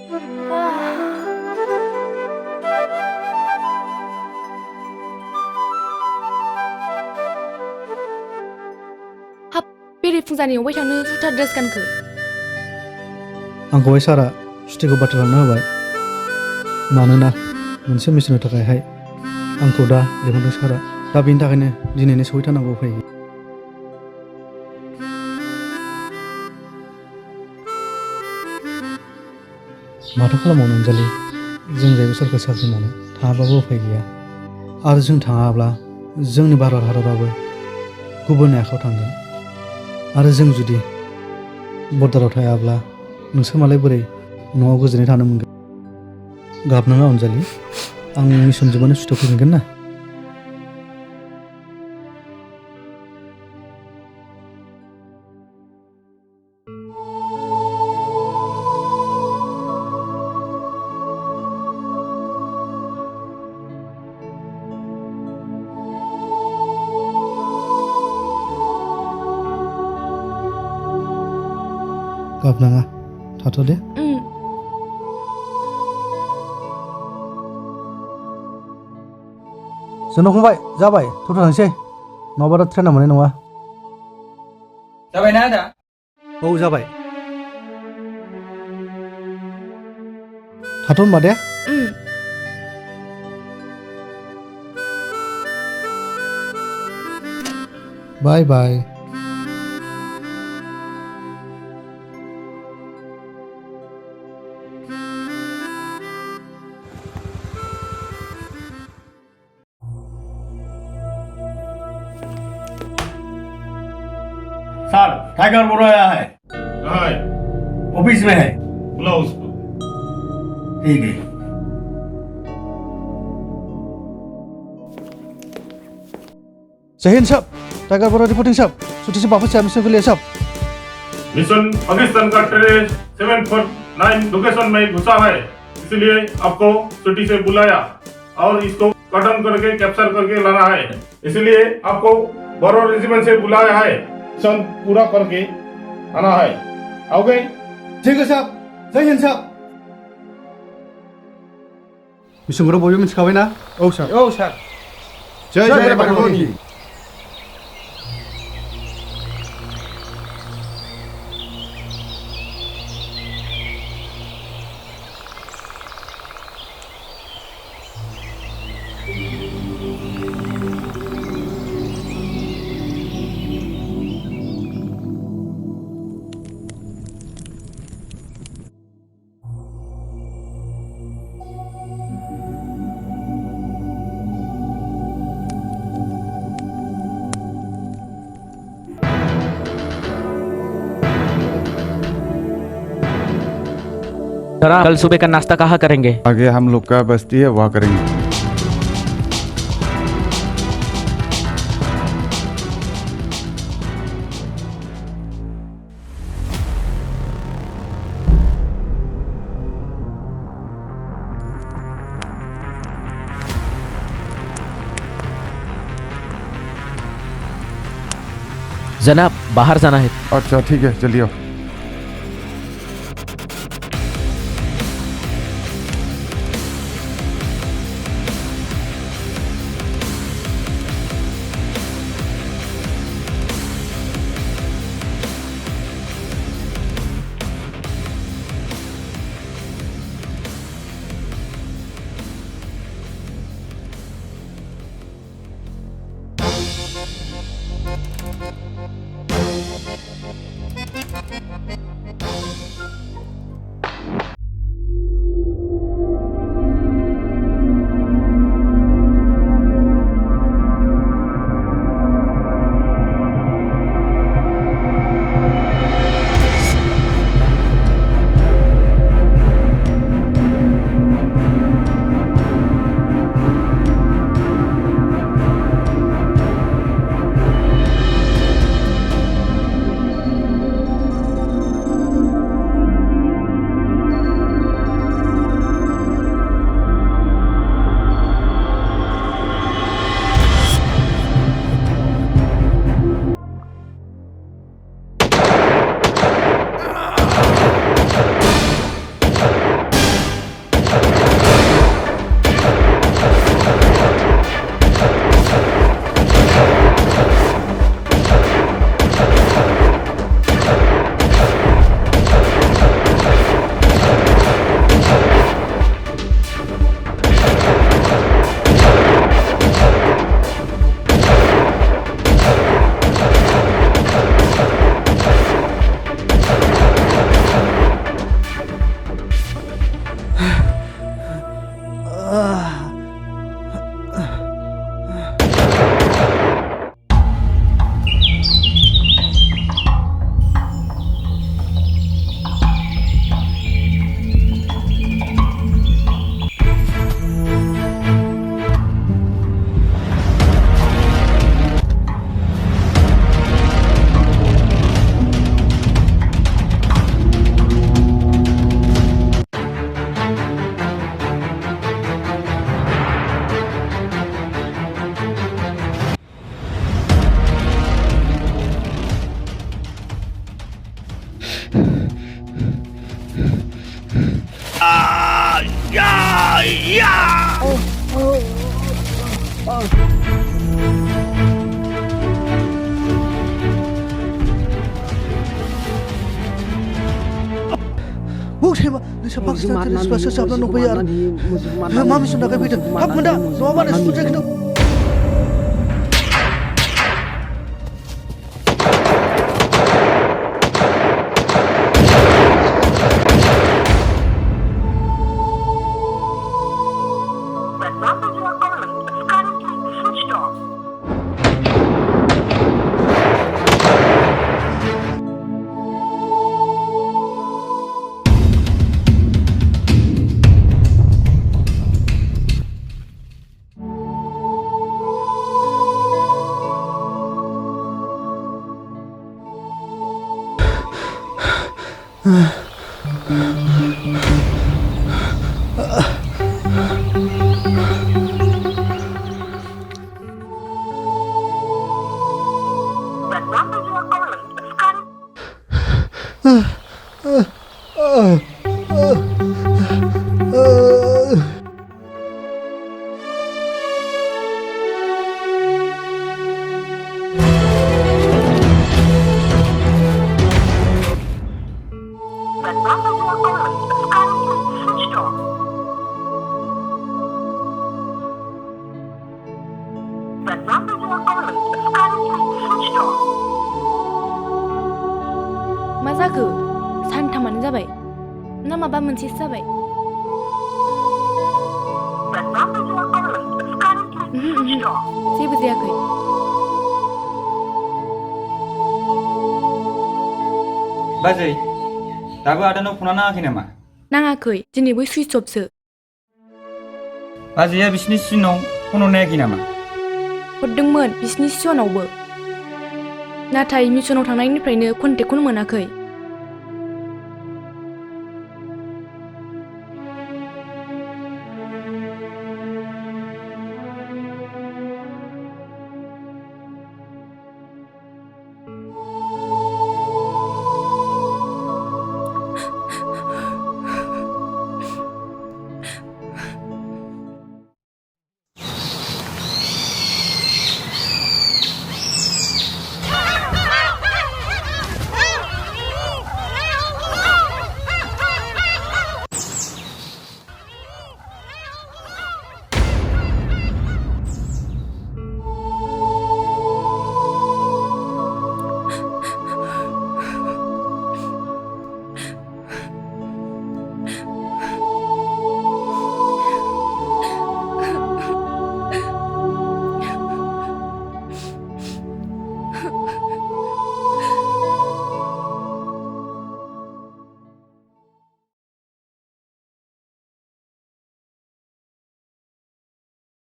हाब बेरे फुंजानि अबाय थांनो जुथा ड्रेस गानखो आंखौहाय सारा सुटिखौ बाथ्रा खालामना होबाय मानोना मोनसे मिसननि थाखायहाय आंखौ दा लिंहरदों सारा दा बेनि थाखायनो दिनैनो सहैथारनांगौ उफाय गैया माथो खालामबावनो अनजालि जों जायबो सोरखारि साख्रि मावनो थाङाबाबो उफाय गैया आरो जों थाङाब्ला जोंनि भारत हादराबो गुबुननि आखायाव थांगोन आरो जों जुदि बर्डाराव थायाब्ला नोंसोर मालाय बोरै न'आव गोजोनै थानो मोनगोन गाबनाङा अनजालि आं मिसन जोबबानो सुटियाव फैफिनगोन ना गाबनाङा थाथ' दे जोंनाव फंबाय जाबाय थ' थांसै नङाबा दा ट्रेना मोननाय नङा जाबायना आदा औ जाबाय थाथ' होनबा दे बाय बाय सर टाइगर बोरो आया है कहाँ है? ऑफिस में है बुलाओ उसको। ठीक है जय हिंद साहब टाइगर बोरा रिपोर्टिंग साहब छुट्टी से वापस मिशन के लिए साहब मिशन पाकिस्तान का टेररिस्ट 749 लोकेशन में घुसा है, इसलिए आपको सिटी से बुलाया और इसको कटन करके कैप्चर करके लाना है, इसलिए आपको बोरो रेजिमेंट से बुलाया है। मिशन पूरा करके आना है, आओगे? ठीक है साहब जय हिंद साहब मिशनखौथ' बयबो मिथिखाबायना औ सार जय जय भारत कल सुबह का नाश्ता कहाँ करेंगे? आगे हम लोग का बस्ती है वहाँ करेंगे। जनाब बाहर जाना है। अच्छा ठीक है चलिए आओ। Buktinya, nisa Pakistan terus pasal sablan nunggu ya. Mami sudah kayak begitu. Hap menda, doa mana sudah kita. मा जाखो सानथामानो जाबाय ना माबा मोनसे जाबाय जेबो जायाखै बाजै दाबो आदानाव फना नाङाखै नामा नाङाखै दिनैबो सुइच अफसो बाजैया बिसिनि सिनाव फन हरनायाखै नामा हरदोंमोन बिसिनि सिसनावबो नाथाय मिसनाव थांनायनिफ्रायनो कन्टेक्टखौनो मोनाखै